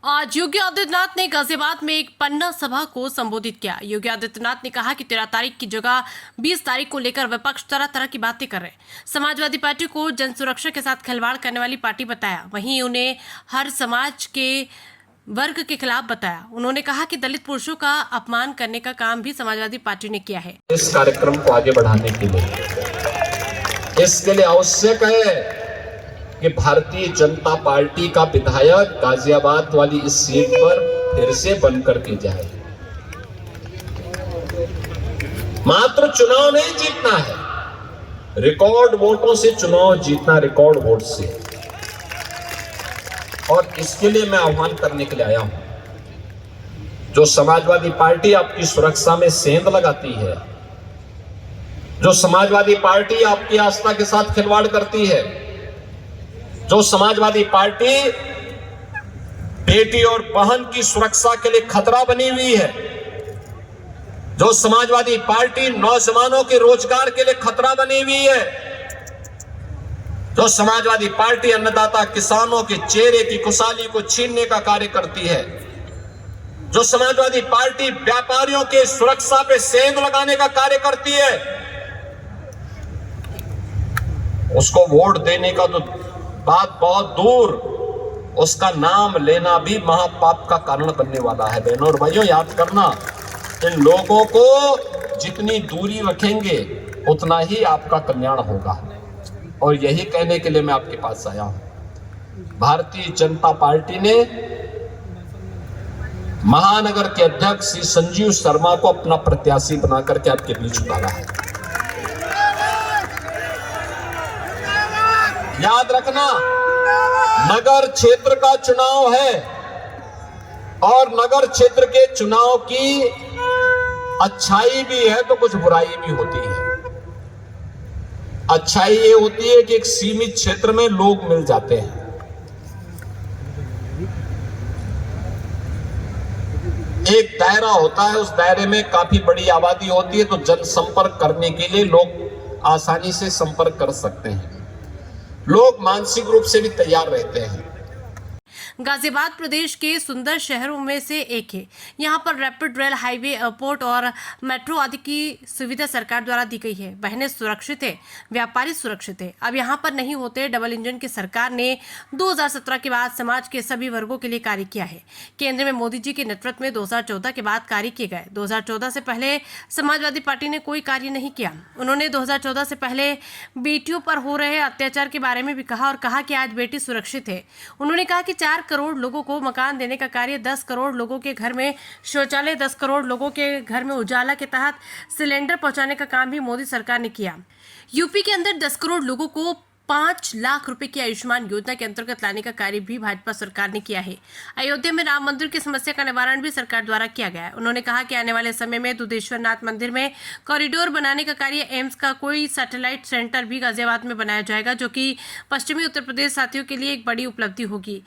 आज योगी आदित्यनाथ ने गाजियाबाद में एक पन्ना सभा को संबोधित किया। योगी आदित्यनाथ ने कहा कि 13 तारीख की जगह 20 तारीख को लेकर विपक्ष तरह तरह की बातें कर रहे हैं। समाजवादी पार्टी को जन सुरक्षा के साथ खिलवाड़ करने वाली पार्टी बताया। वहीं उन्हें हर समाज के वर्ग के खिलाफ बताया। उन्होंने कहा कि दलित पुरुषों का अपमान करने का काम भी समाजवादी पार्टी ने किया है। इस कार्यक्रम को आगे बढ़ाने के लिए इसके लिए आवश्यक है कि भारतीय जनता पार्टी का विधायक गाजियाबाद वाली इस सीट पर फिर से बनकर के जाए। मात्र चुनाव नहीं जीतना है, रिकॉर्ड वोटों से चुनाव जीतना, रिकॉर्ड वोट से। और इसके लिए मैं आह्वान करने के लिए आया हूं। जो समाजवादी पार्टी आपकी सुरक्षा में सेंध लगाती है, जो समाजवादी पार्टी आपकी आस्था के साथ खिलवाड़ करती है, जो समाजवादी पार्टी बेटी और बहन की सुरक्षा के लिए खतरा बनी हुई है, जो समाजवादी पार्टी नौजवानों के रोजगार के लिए खतरा बनी हुई है, जो समाजवादी पार्टी अन्नदाता किसानों के चेहरे की खुशहाली को छीनने का कार्य करती है, जो समाजवादी पार्टी व्यापारियों के सुरक्षा पे सेंध लगाने का कार्य करती है, उसको वोट देने का तो बात बहुत दूर, उसका नाम लेना भी महापाप का कारण बनने वाला है। बहनों और भाइयों, याद करना, इन लोगों को जितनी दूरी रखेंगे उतना ही आपका कल्याण होगा। और यही कहने के लिए मैं आपके पास आया हूं। भारतीय जनता पार्टी ने महानगर के अध्यक्ष श्री संजीव शर्मा को अपना प्रत्याशी बनाकर के आपके बीच उतारा है। याद रखना, नगर क्षेत्र का चुनाव है और नगर क्षेत्र के चुनाव की अच्छाई भी है तो कुछ बुराई भी होती है। अच्छाई ये होती है कि एक सीमित क्षेत्र में लोग मिल जाते हैं। एक दायरा होता है, उस दायरे में काफी बड़ी आबादी होती है, तो जनसंपर्क करने के लिए लोग आसानी से संपर्क कर सकते हैं। लोग मानसिक रूप से भी तैयार रहते हैं। गाजियाबाद प्रदेश के सुंदर शहरों में से एक है। यहाँ पर रैपिड रेल, हाईवे, एयरपोर्ट और मेट्रो आदि की सुविधा सरकार द्वारा दी गई है। बहनें सुरक्षित है, व्यापारी सुरक्षित है। अब यहाँ पर नहीं होते डबल इंजन की सरकार ने 2017 के बाद समाज के सभी वर्गों के लिए कार्य किया है। केंद्र में मोदी जी के नेतृत्व में 2014 के बाद कार्य किए गए। 2014 से पहले समाजवादी पार्टी ने कोई कार्य नहीं किया। उन्होंने 2014 से पहले बेटियों पर हो रहे अत्याचार के बारे में भी कहा और कहा कि आज बेटी सुरक्षित है। उन्होंने कहा कि 4 करोड़ लोगों को मकान देने का कार्य, 10 करोड़ लोगों के घर में शौचालय, 10 करोड़ लोगों के घर में उजाला के तहत सिलेंडर पहुंचाने का काम भी मोदी सरकार ने किया। यूपी के अंदर 10 करोड़ लोगों को 5 लाख रुपए की आयुष्मान योजना के अंतर्गत लाने का कार्य भी भाजपा सरकार ने किया है। अयोध्या में राम मंदिर की समस्या का निवारण भी सरकार द्वारा किया गया है। उन्होंने कहा कि आने वाले समय में दुधेश्वर नाथ मंदिर में कॉरिडोर बनाने का कार्य, एम्स का कोई सैटेलाइट सेंटर भी गाजियाबाद में बनाया जाएगा, जो कि पश्चिमी उत्तर प्रदेश साथियों के लिए एक बड़ी उपलब्धि होगी।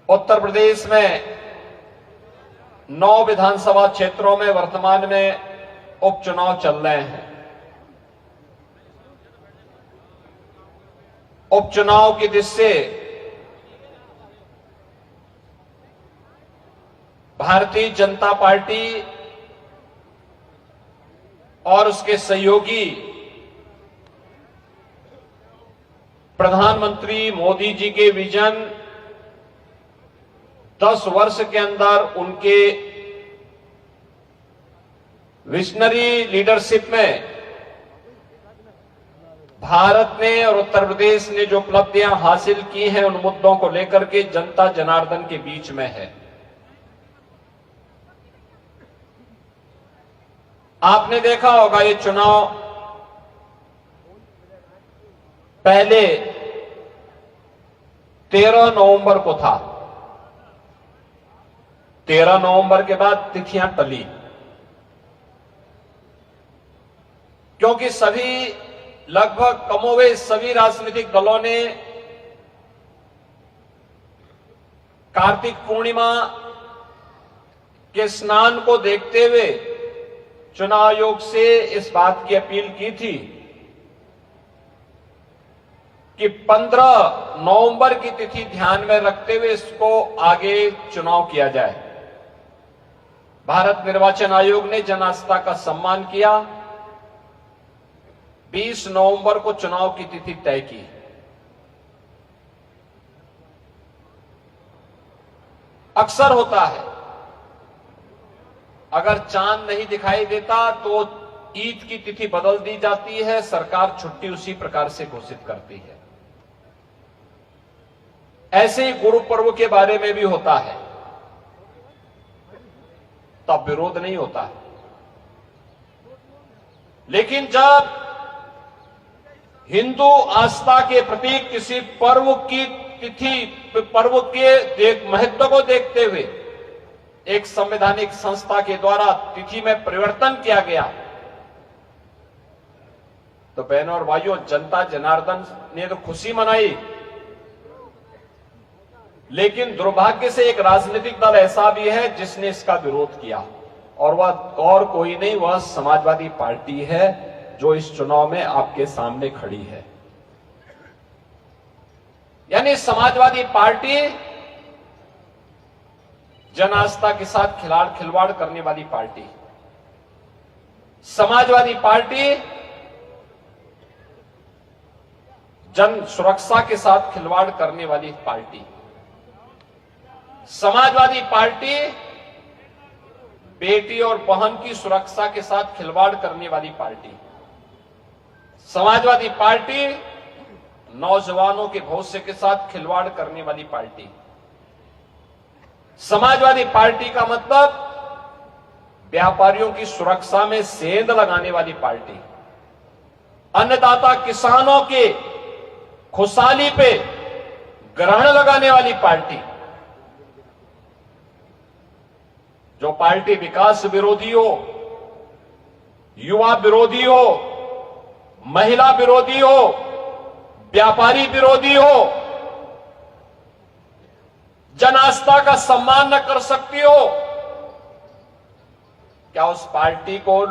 उत्तर प्रदेश में 9 विधानसभा क्षेत्रों में वर्तमान में उपचुनाव चल रहे हैं। उपचुनाव की दृष्टि से भारतीय जनता पार्टी और उसके सहयोगी प्रधानमंत्री मोदी जी के विजन 10 वर्ष के अंदर उनके विजनरी लीडरशिप में भारत ने और उत्तर प्रदेश ने जो उपलब्धियां हासिल की हैं, उन मुद्दों को लेकर के जनता जनार्दन के बीच में है। आपने देखा होगा, ये चुनाव पहले 13 नवंबर को था। 13 नवंबर के बाद तिथियां टली, क्योंकि लगभग कमोबेश सभी राजनीतिक दलों ने कार्तिक पूर्णिमा के स्नान को देखते हुए चुनाव आयोग से इस बात की अपील की थी कि 15 नवंबर की तिथि ध्यान में रखते हुए इसको आगे चुनाव किया जाए। भारत निर्वाचन आयोग ने जन आस्था का सम्मान किया, 20 नवंबर को चुनाव की तिथि तय की। अक्सर होता है, अगर चांद नहीं दिखाई देता तो ईद की तिथि बदल दी जाती है, सरकार छुट्टी उसी प्रकार से घोषित करती है। ऐसे ही गुरु पर्व के बारे में भी होता है, तब विरोध नहीं होता है। लेकिन जब हिंदू आस्था के प्रतीक किसी पर्व की तिथि, पर्व के महत्व को देखते हुए एक संवैधानिक संस्था के द्वारा तिथि में परिवर्तन किया गया, तो बहनों और भाइयों, जनता जनार्दन ने तो खुशी मनाई, लेकिन दुर्भाग्य से एक राजनीतिक दल ऐसा भी है जिसने इसका विरोध किया, और वह और कोई नहीं, वह समाजवादी पार्टी है जो इस चुनाव में आपके सामने खड़ी है। यानी समाजवादी पार्टी जन आस्था के साथ खिलवाड़ करने वाली पार्टी, समाजवादी पार्टी जन सुरक्षा के साथ खिलवाड़ करने वाली पार्टी, समाजवादी पार्टी बेटी और बहन की सुरक्षा के साथ खिलवाड़ करने वाली पार्टी, समाजवादी पार्टी नौजवानों के भविष्य के साथ खिलवाड़ करने वाली पार्टी। समाजवादी पार्टी का मतलब व्यापारियों की सुरक्षा में सेंध लगाने वाली पार्टी, अन्नदाता किसानों के खुशहाली पे ग्रहण लगाने वाली पार्टी। जो पार्टी विकास विरोधी हो, युवा विरोधी हो, महिला विरोधी हो, व्यापारी विरोधी हो, जन आस्था का सम्मान न कर सकती हो, क्या उस पार्टी को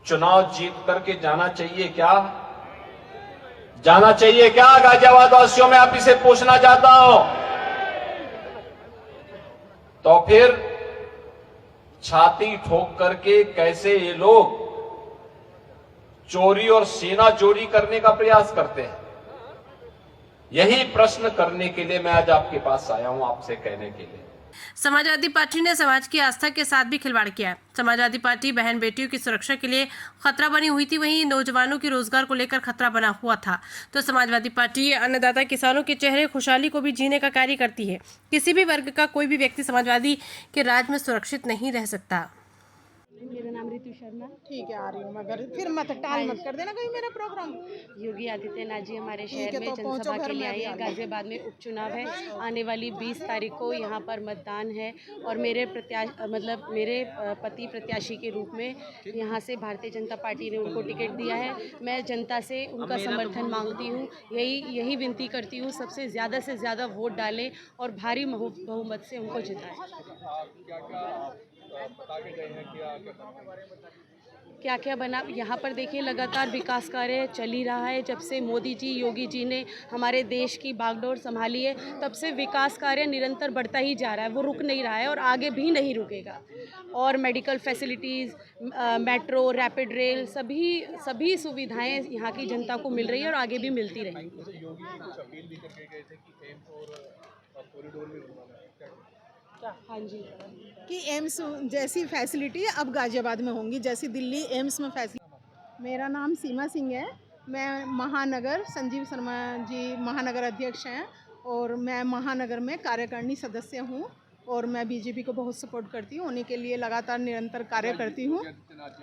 चुनाव जीत करके जाना चाहिए? क्या जाना चाहिए? क्या गाजियाबाद वासियों में आप इसे पूछना चाहता हूं। तो फिर छाती ठोक करके कैसे ये लोग चोरी और सीना चोरी करने का प्रयास करते हैं? यही प्रश्न करने के लिए मैं आज आपके पास आया हूं, आपसे कहने के लिए। समाजवादी पार्टी ने समाज की आस्था के साथ भी खिलवाड़ किया है। समाजवादी पार्टी बहन बेटियों की सुरक्षा के लिए खतरा बनी हुई थी, वहीं नौजवानों के रोजगार को लेकर खतरा बना हुआ था। तो समाजवादी पार्टी अन्नदाता किसानों के चेहरे खुशहाली को भी जीने का कार्य करती है। किसी भी वर्ग का कोई भी व्यक्ति समाजवादी के राज में सुरक्षित नहीं रह सकता। मेरा नाम रितु शर्मा। ठीक है, आ रही हूँ, मगर फिर मत टाल मत कर देना कहीं मेरा प्रोग्राम। योगी आदित्यनाथ जी हमारे ठीक है, शहर में तो पहुंचो जनसभा घर के लिए में, आए अभी हैं। आ गए। गाजियाबाद में उपचुनाव है, आने वाली 20 तारीख को यहाँ पर मतदान है और मेरे पति प्रत्याशी के रूप में यहाँ से भारतीय जनता पार्टी ने उनको टिकट दिया है। मैं जनता से उनका समर्थन मांगती हूँ, यही विनती करती हूँ, सबसे ज़्यादा से ज़्यादा वोट डालें और भारी बहुमत से उनको जिताएं। क्या क्या बना यहाँ पर देखिए, लगातार विकास कार्य चल ही रहा है। जब से मोदी जी, योगी जी ने हमारे देश की बागडोर संभाली है, तब से विकास कार्य निरंतर बढ़ता ही जा रहा है, वो रुक नहीं रहा है और आगे भी नहीं रुकेगा। और medical facilities, metro, rapid rail, सभी सुविधाएं यहाँ की जनता को मिल रही है और आगे भी मिलती रहेंगी। हाँ जी, कि एम्स जैसी फैसिलिटी अब गाजियाबाद में होंगी, जैसी दिल्ली एम्स में फैसिलिटी। मेरा नाम सीमा सिंह है, मैं महानगर, संजीव शर्मा जी महानगर अध्यक्ष हैं और मैं महानगर में कार्यकारिणी सदस्य हूँ और मैं बीजेपी को बहुत सपोर्ट करती हूँ, उन्हीं के लिए लगातार निरंतर कार्य करती हूँ।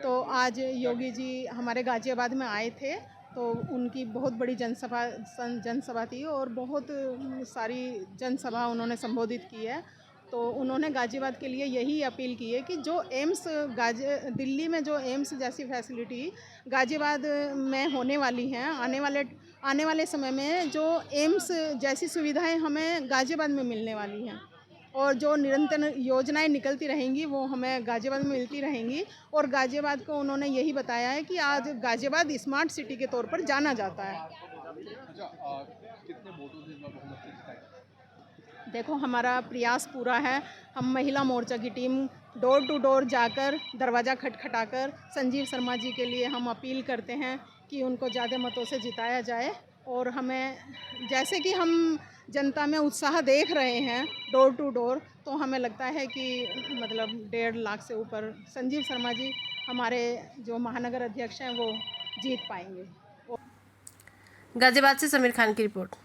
तो आज योगी जी हमारे गाजियाबाद में आए थे, तो उनकी बहुत बड़ी जनसभा थी और बहुत सारी जनसभा उन्होंने संबोधित की है। तो उन्होंने गाजियाबाद के लिए यही अपील की है कि जो एम्स दिल्ली में जो एम्स जैसी फैसिलिटी गाजियाबाद में होने वाली हैं, आने वाले समय में जो एम्स जैसी सुविधाएं हमें गाजियाबाद में मिलने वाली हैं और जो निरंतर योजनाएं निकलती रहेंगी वो हमें गाजियाबाद में मिलती रहेंगी। और गाजियाबाद को उन्होंने यही बताया है कि आज गाजियाबाद स्मार्ट सिटी के तौर पर जाना जाता है अच्छा, कितने वोटों से इस बार बहुमत से जिताएंगे? देखो, हमारा प्रयास पूरा है। हम महिला मोर्चा की टीम डोर टू डोर जाकर, दरवाज़ा खटखटाकर संजीव शर्मा जी के लिए हम अपील करते हैं कि उनको ज़्यादा मतों से जिताया जाए। और हमें, जैसे कि हम जनता में उत्साह देख रहे हैं डोर टू डोर, तो हमें लगता है कि मतलब 1.5 लाख से ऊपर संजीव शर्मा जी हमारे जो महानगर अध्यक्ष हैं वो जीत पाएंगे। गाजियाबाद से समीर खान की रिपोर्ट।